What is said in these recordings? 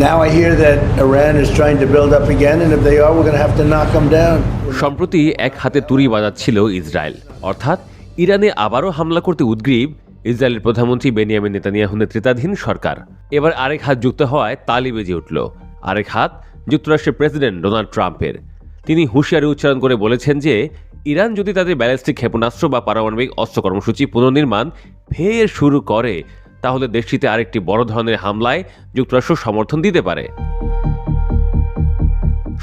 Now I hear that Iran is trying to build up again, and if they are, we're going to have to knock them down. সম্প্রতি এক হাতে তুড়ি বাজাচ্ছিল Israel, অর্থাৎ ইরানে আবারও হামলা করতে উদ্গ্রীব ইসরায়েলের প্রধানমন্ত্রী বেনিয়ামিন নেতানিয়াহু নেতৃত্বাধীন সরকার। এবার আরেক হাত যুক্ত হওয়ায় তালি বেজে উঠল। আরেক হাত যুক্তরাষ্ট্রের প্রেসিডেন্ট ডোনাল্ড ট্রাম্পের। তিনি হুঁশিয়ারি উচ্চারণ করে বলেছেন যে ইরান যদি তাদের ব্যালিস্টিক ক্ষেপণাস্ত্র বা পারমাণবিক অস্ত্র কর্মসূচি পুনর্নির্মাণ ফের শুরু করে, তাহলে দেশটিতে আরেকটি বড় ধরনের হামলায় যুক্তরাষ্ট্র সমর্থন দিতে পারে।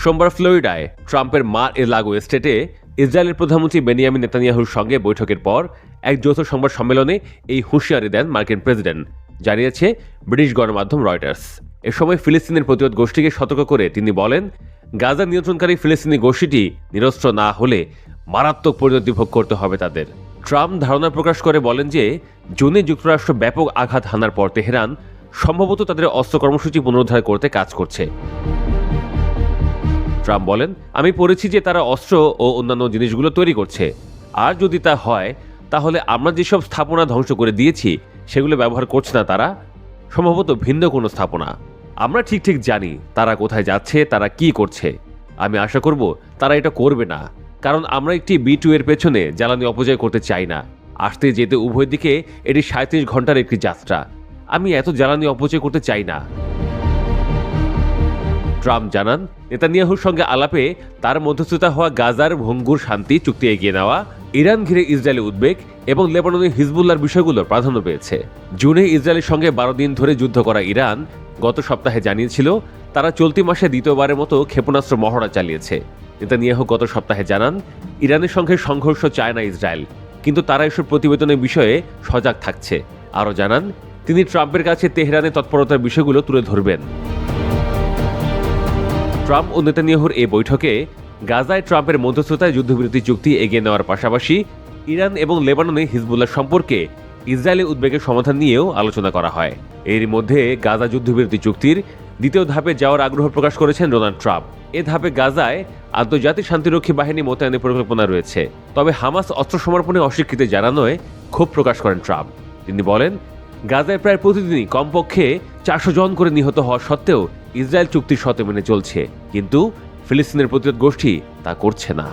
সোমবার ফ্লোরিডায় ট্রাম্পের মার এ লাগো স্টেটে ইসরায়েলের প্রধানমন্ত্রী বেনিয়ামিন নেতানিয়াহুর সঙ্গে বৈঠকের পর এক যৌথ সংবাদ সম্মেলনে এই হুঁশিয়ারি দেন মার্কিন প্রেসিডেন্ট, জানিয়েছে ব্রিটিশ গণমাধ্যম রয়টার্স। এ সময় ফিলিস্তিনের প্রতিরোধ গোষ্ঠীকে সতর্ক করে তিনি বলেন, গাজা নিয়ন্ত্রণকারী ফিলিস্তিনি গোষ্ঠীটি নিরস্ত্র না হলে মারাত্মক পরিণতি ভোগ করতে হবে তাদের। ট্রাম্প ধারণা প্রকাশ করে বলেন যে জুনে যুক্তরাষ্ট্র ব্যাপক আঘাত হানার পর তেহরান সম্ভবত তাদের অস্ত্র কর্মসূচি পুনরুদ্ধার করতে কাজ করছে। ট্রাম্প বলেন, আমি পড়েছি যে তারা অস্ত্র ও অন্যান্য জিনিসগুলো তৈরি করছে, আর যদি তা হয় তাহলে আমরা যেসব স্থাপনা ধ্বংস করে দিয়েছি সেগুলো ব্যবহার করছে না তারা, সম্ভবত ভিন্ন কোনো স্থাপনা। আমরা ঠিক জানি তারা কোথায় যাচ্ছে, তারা কি করছে। আমি আশা করব তারা এটা করবে না, কারণ আমরা একটি B2 এর পেছনে জ্বালানি অপচয় করতে চাই না। আসতে যেতে উভয় দিকে এটি 37 ঘন্টার একটি যাত্রা। আমি এত জ্বালানি অপচয় করতে চাই না। ট্রাম্প জানান, নেতানিয়াহুর সঙ্গে আলাপে তার মধ্যস্থতা হওয়া গাজার ভঙ্গুর শান্তি চুক্তি এগিয়ে নেওয়া, ইরান ঘিরে ইসরায়েলের উদ্বেগ এবং লেবাননের হিজবুল্লাহর বিষয়গুলো প্রাধান্য পেয়েছে। জুনে ইসরায়েলের সঙ্গে 12 দিন ধরে যুদ্ধ করা ইরান গত সপ্তাহে জানিয়েছিল তারা চলতি মাসে দ্বিতীয়বারের মতো ক্ষেপণাস্ত্র মহড়া চালিয়েছে। নেতানিয়াহু গত সপ্তাহে জানান, ইরানের সঙ্গে সংঘর্ষ চায় না ইসরায়েল, কিন্তু তারা এসব প্রতিবেদনের বিষয়ে সজাগ থাকছে। আরও জানান, তিনি ট্রাম্পের কাছে তেহরানের তৎপরতার বিষয়গুলো তুলে ধরবেন। ট্রাম্প ও নেতানিয়াহুর এই বৈঠকে গাজায় ট্রাম্পের মধ্যস্থতায় যুদ্ধবিরতি চুক্তি এগিয়ে নেওয়ার পাশাপাশি ইরান এবং লেবাননে হিজবুল্লাহ সম্পর্কে ইসরায়েলের উদ্বেগের সমাধান নিয়েও আলোচনা করা হয়। এর মধ্যে গাজা যুদ্ধবিরতি চুক্তির দ্বিতীয় ধাপে যাওয়ার আগ্রহ প্রকাশ করেছেন ডোনাল্ড ট্রাম্প। এ ধাপে গাজায় আন্তর্জাতিক শান্তিরক্ষী বাহিনী মোতায়েনের পরিকল্পনা রয়েছে। তবে হামাস অস্ত্র সমর্পণে অস্বীকৃতি জানানোয় ক্ষোভ প্রকাশ করেন ট্রাম্প। তিনি বলেন, গাজায় প্রায় প্রতিদিনই কমপক্ষে 400 জন করে নিহত হওয়া সত্ত্বেও ইসরায়েল চুক্তির শর্ত মেনে চলছে, কিন্তু ফিলিস্তিনের প্রতিরোধ গোষ্ঠী তা করছে না।